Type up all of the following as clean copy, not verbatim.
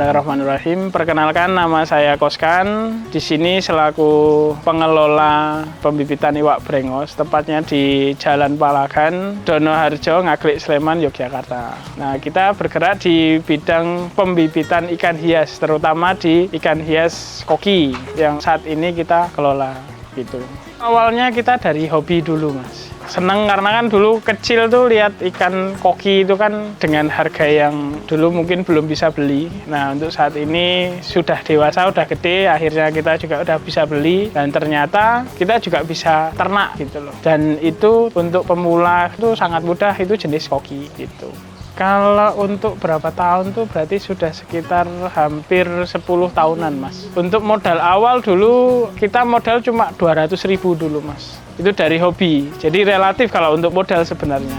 Bismillahirrahmanirrahim. Perkenalkan, nama saya Koskan. Di sini selaku pengelola pembibitan iwak brengos, tepatnya di Jalan Palagan, Donoharjo, Ngaglik, Sleman, Yogyakarta. Nah, kita bergerak di bidang pembibitan ikan hias, terutama di ikan hias koki yang saat ini kita kelola. Gitu. Awalnya kita dari hobi dulu, Mas. Seneng karena kan dulu kecil tuh lihat ikan koki itu kan dengan harga yang dulu mungkin belum bisa beli. Nah, untuk saat ini sudah dewasa, udah gede, akhirnya kita juga udah bisa beli dan ternyata kita juga bisa ternak gitu loh. Dan itu untuk pemula itu sangat mudah, itu jenis koki gitu. Kalau untuk berapa tahun tuh berarti sudah sekitar hampir 10 tahunan, Mas. Untuk modal awal dulu kita modal cuma 200.000 dulu, Mas. Itu dari hobi, jadi relatif kalau untuk modal sebenarnya.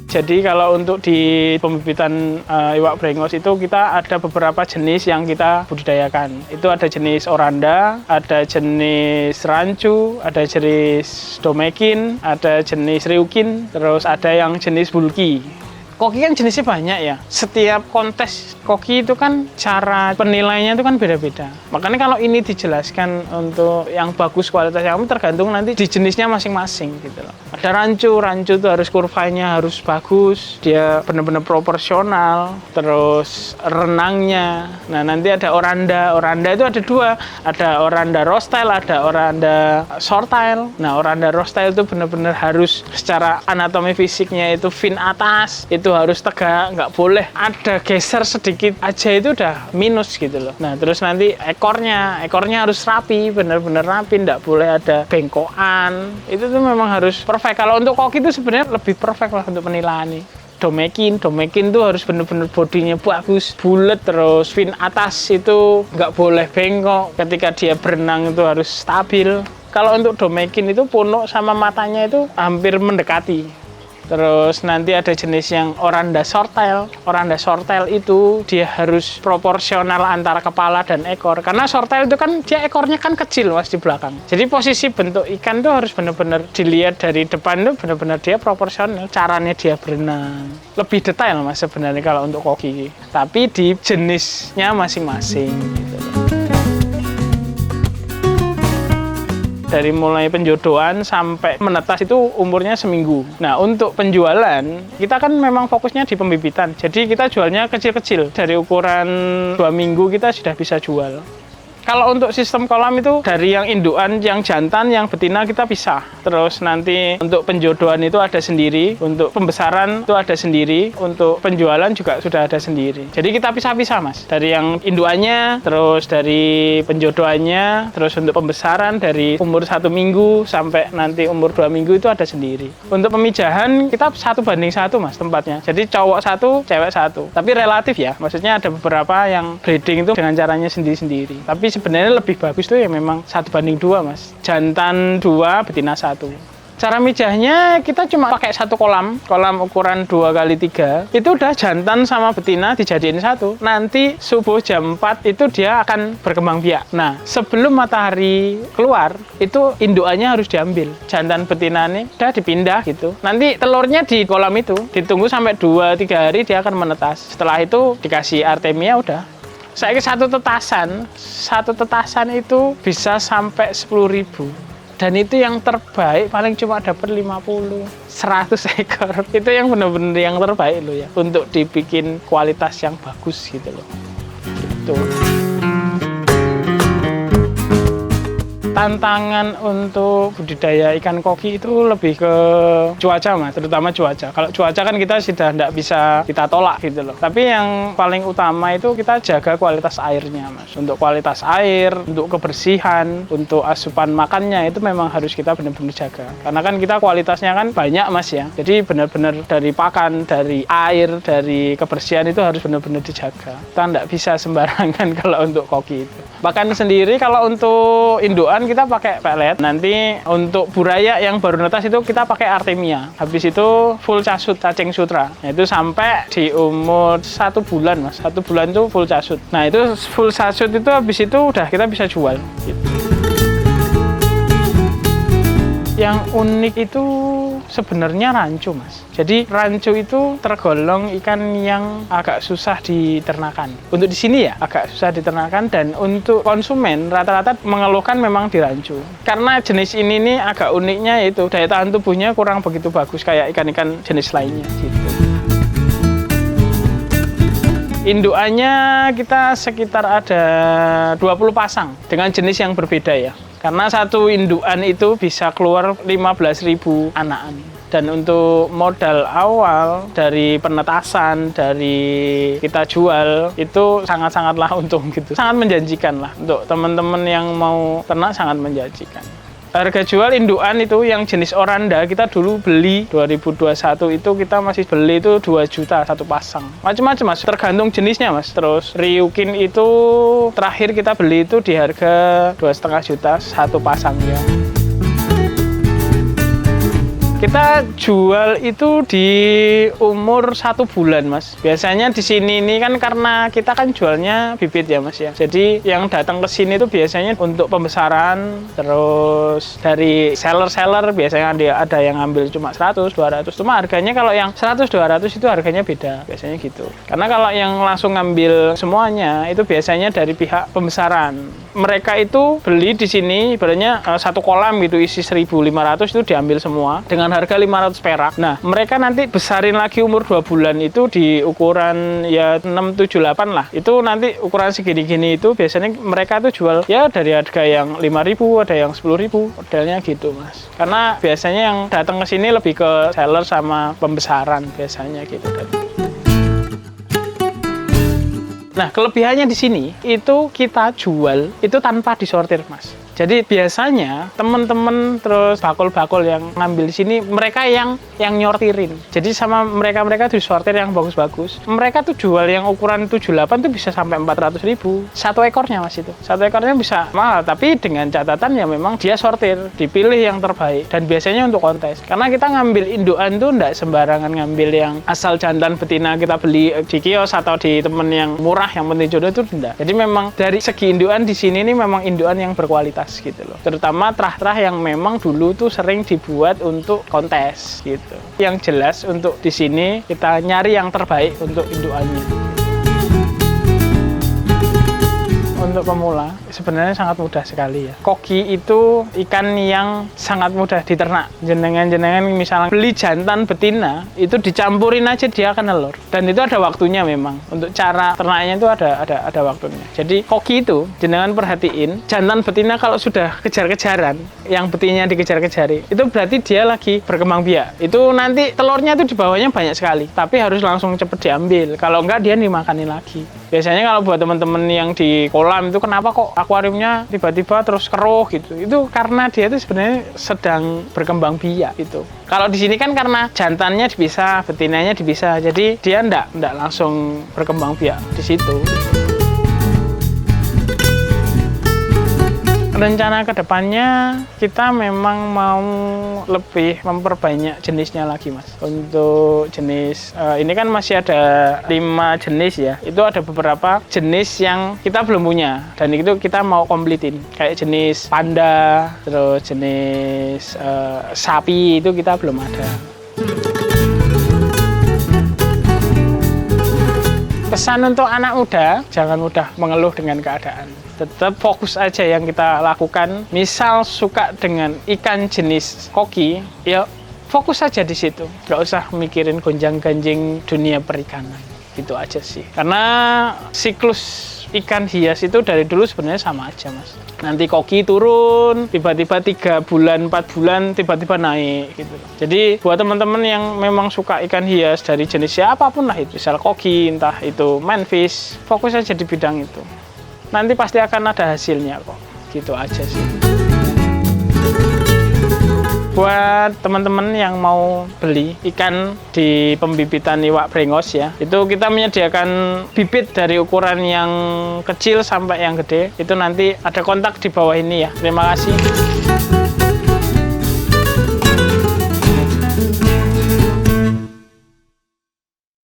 Jadi kalau untuk di pembibitan iwak brengos itu kita ada beberapa jenis yang kita budidayakan. Itu ada jenis oranda, ada jenis rancu, ada jenis domekin, ada jenis ryukin, terus ada yang jenis bulky. Koki kan jenisnya banyak ya. Setiap kontes koki itu kan cara penilaiannya itu kan beda-beda. Makanya kalau ini dijelaskan untuk yang bagus kualitas yang tergantung nanti di jenisnya masing-masing gitu loh. Ada rancu itu harus kurvanya harus bagus, dia benar-benar proporsional, terus renangnya. Nah, nanti ada oranda itu ada dua, ada oranda rostyle, ada oranda shortyle. Nah, oranda rostyle itu benar-benar harus secara anatomi fisiknya itu fin atas, itu harus tegak, nggak boleh ada geser sedikit aja itu udah minus gitu loh. Nah, terus nanti ekornya harus rapi, bener-bener rapi, nggak boleh ada bengkokan. Itu tuh memang harus perfect. Kalau untuk koki itu sebenarnya lebih perfect lah untuk penilaian nih. Domekin tuh harus bener-bener bodinya bagus, bulat, terus fin atas itu nggak boleh bengkok. Ketika dia berenang itu harus stabil. Kalau untuk domekin itu punuk sama matanya itu hampir mendekati. Terus nanti ada jenis yang oranda shortyle. Oranda shortyle itu dia harus proporsional antara kepala dan ekor. Karena shortyle itu kan dia ekornya kan kecil, Mas, di belakang. Jadi posisi bentuk ikan itu harus benar-benar dilihat dari depan itu benar-benar dia proporsional. Caranya dia berenang. Lebih detail, Mas, sebenarnya kalau untuk koki. Tapi di jenisnya masing-masing gitu. Dari mulai penjodohan sampai menetas itu umurnya seminggu. Nah, untuk penjualan, kita kan memang fokusnya di pembibitan. Jadi kita jualnya kecil-kecil. Dari ukuran 2 minggu kita sudah bisa jual. Kalau untuk sistem kolam itu dari yang indukan, yang jantan, yang betina kita pisah. Terus nanti untuk penjodohan itu ada sendiri, untuk pembesaran itu ada sendiri, untuk penjualan juga sudah ada sendiri. Jadi kita pisah-pisah, Mas. Dari yang indukannya, terus dari penjodohannya, terus untuk pembesaran dari umur 1 minggu sampai nanti umur 2 minggu itu ada sendiri. Untuk pemijahan kita 1:1, Mas, tempatnya. Jadi cowok 1, cewek 1. Tapi relatif ya, maksudnya ada beberapa yang breeding itu dengan caranya sendiri-sendiri. Tapi sebenarnya lebih bagus tuh ya memang 1:2, Mas. Jantan 2, betina 1. Cara mijahnya kita cuma pakai satu kolam ukuran 2x3. Itu udah jantan sama betina dijadiin satu. Nanti subuh jam 4 itu dia akan berkembang biak. Nah, sebelum matahari keluar, itu indukannya harus diambil. Jantan betinanya udah dipindah gitu. Nanti telurnya di kolam itu, ditunggu sampai 2-3 hari dia akan menetas. Setelah itu dikasih artemia udah. Saya satu tetasan itu bisa sampai 10.000. Dan itu yang terbaik paling cuma dapat 50, 100 ekor. Itu yang benar-benar yang terbaik loh ya. Untuk dibikin kualitas yang bagus gitu loh. Gitu. Tantangan untuk budidaya ikan koki itu lebih ke cuaca, Mas, terutama cuaca. Kalau cuaca kan kita sudah tidak bisa kita tolak gitu loh. Tapi yang paling utama itu kita jaga kualitas airnya, Mas. Untuk kualitas air, untuk kebersihan, untuk asupan makannya itu memang harus kita benar-benar jaga. Karena kan kita kualitasnya kan banyak, Mas, ya. Jadi benar-benar dari pakan, dari air, dari kebersihan itu harus benar-benar dijaga. Kita tidak bisa sembarangan kalau untuk koki itu. Bahkan sendiri kalau untuk indukan kita pakai pelet. Nanti untuk buraya yang baru netas itu kita pakai artemia. Habis itu full casut, cacing sutra. Nah, itu sampai di umur 1 bulan, Mas. 1 bulan itu full casut. Nah, itu full casut itu habis itu udah kita bisa jual. Gitu. Yang unik itu sebenarnya rancu, Mas. Jadi rancu itu tergolong ikan yang agak susah diternakan. Untuk di sini ya agak susah diternakan, dan untuk konsumen rata-rata mengeluhkan memang di rancu. Karena jenis ini nih agak uniknya yaitu daya tahan tubuhnya kurang begitu bagus kayak ikan-ikan jenis lainnya gitu. Indukannya kita sekitar ada 20 pasang dengan jenis yang berbeda ya. Karena satu indukan itu bisa keluar 15.000 anakan. Dan untuk modal awal dari penetasan, dari kita jual, itu sangat-sangatlah untung gitu. Sangat menjanjikan lah untuk teman-teman yang mau ternak, sangat menjanjikan. Harga jual indukan itu yang jenis oranda, kita dulu beli 2021 itu kita masih beli itu 2 juta satu pasang. Macam-macam Mas, tergantung jenisnya Mas. Terus Ryukin itu terakhir kita beli itu di harga 2,5 juta satu pasangnya. Kita jual itu di umur 1 bulan, Mas. Biasanya di sini ini kan karena kita kan jualnya bibit ya, Mas ya. Jadi yang datang ke sini itu biasanya untuk pembesaran, terus dari seller-seller biasanya ada yang ngambil cuma 100, 200. Cuma harganya kalau yang 100, 200 itu harganya beda, biasanya gitu. Karena kalau yang langsung ngambil semuanya itu biasanya dari pihak pembesaran. Mereka itu beli di sini ibaratnya satu kolam gitu isi 1.500 itu diambil semua dengan harga 500 perak. Nah, mereka nanti besarin lagi umur 2 bulan itu di ukuran ya 6, 7, 8 lah. Itu nanti ukuran segini-gini itu biasanya mereka tuh jual ya dari harga yang 5.000, ada yang 10.000, modelnya gitu, Mas. Karena biasanya yang datang ke sini lebih ke seller sama pembesaran biasanya gitu kan. Nah, kelebihannya di sini itu kita jual itu tanpa disortir, Mas. Jadi biasanya teman-teman terus bakul-bakul yang ngambil di sini mereka yang nyortirin. Jadi sama mereka disortir yang bagus-bagus. Mereka tuh jual yang ukuran 78 tuh bisa sampai 400.000 satu ekornya, Mas itu. Satu ekornya bisa mahal, tapi dengan catatan ya memang dia sortir, dipilih yang terbaik dan biasanya untuk kontes. Karena kita ngambil indukan tuh enggak sembarangan ngambil yang asal jantan betina kita beli di kios atau di temen yang murah yang penting jodoh itu enggak. Jadi memang dari segi indukan di sini ini memang indukan yang berkualitas gitu loh. Terutama terah-terah yang memang dulu tuh sering dibuat untuk kontes gitu. Yang jelas untuk di sini kita nyari yang terbaik untuk indukannya. Untuk pemula sebenarnya sangat mudah sekali ya. Koki itu ikan yang sangat mudah diternak. Jenengan-jenengan misalnya beli jantan betina itu dicampurin aja dia akan nelur. Dan itu ada waktunya memang. Untuk cara ternaknya itu ada waktunya. Jadi koki itu jenengan perhatiin jantan betina kalau sudah kejar-kejaran, yang betinanya dikejar-kejari, itu berarti dia lagi berkembang biak. Itu nanti telurnya itu di bawahnya banyak sekali, tapi harus langsung cepet diambil. Kalau enggak dia dimakanin lagi. Biasanya kalau buat teman-teman yang di kolam itu kenapa kok akuariumnya tiba-tiba terus keruh gitu. Itu karena dia itu sebenarnya sedang berkembang biak gitu. Kalau di sini kan karena jantannya dipisah, betinanya dipisah. Jadi dia enggak langsung berkembang biak di situ. Rencana kedepannya kita memang mau lebih memperbanyak jenisnya lagi, Mas. Untuk jenis ini kan masih ada 5 jenis ya. Itu ada beberapa jenis yang kita belum punya dan itu kita mau komplitin. Kayak jenis panda, terus jenis sapi itu kita belum ada. Pesan untuk anak muda, jangan mudah mengeluh dengan keadaan. Tetap fokus aja yang kita lakukan. Misal suka dengan ikan jenis koki, ya fokus aja di situ. Nggak usah mikirin gonjang-ganjing dunia perikanan. Gitu aja sih. Karena siklus ikan hias itu dari dulu sebenarnya sama aja, Mas. Nanti koki turun, tiba-tiba 3 bulan, 4 bulan, tiba-tiba naik gitu. Jadi buat teman-teman yang memang suka ikan hias dari jenis siapapun lah itu, misal koki, entah itu manfish, fokus aja di bidang itu. Nanti pasti akan ada hasilnya kok. Gitu aja sih. Buat teman-teman yang mau beli ikan di pembibitan iwak brengos ya, itu kita menyediakan bibit dari ukuran yang kecil sampai yang gede. Itu nanti ada kontak di bawah ini ya. Terima kasih.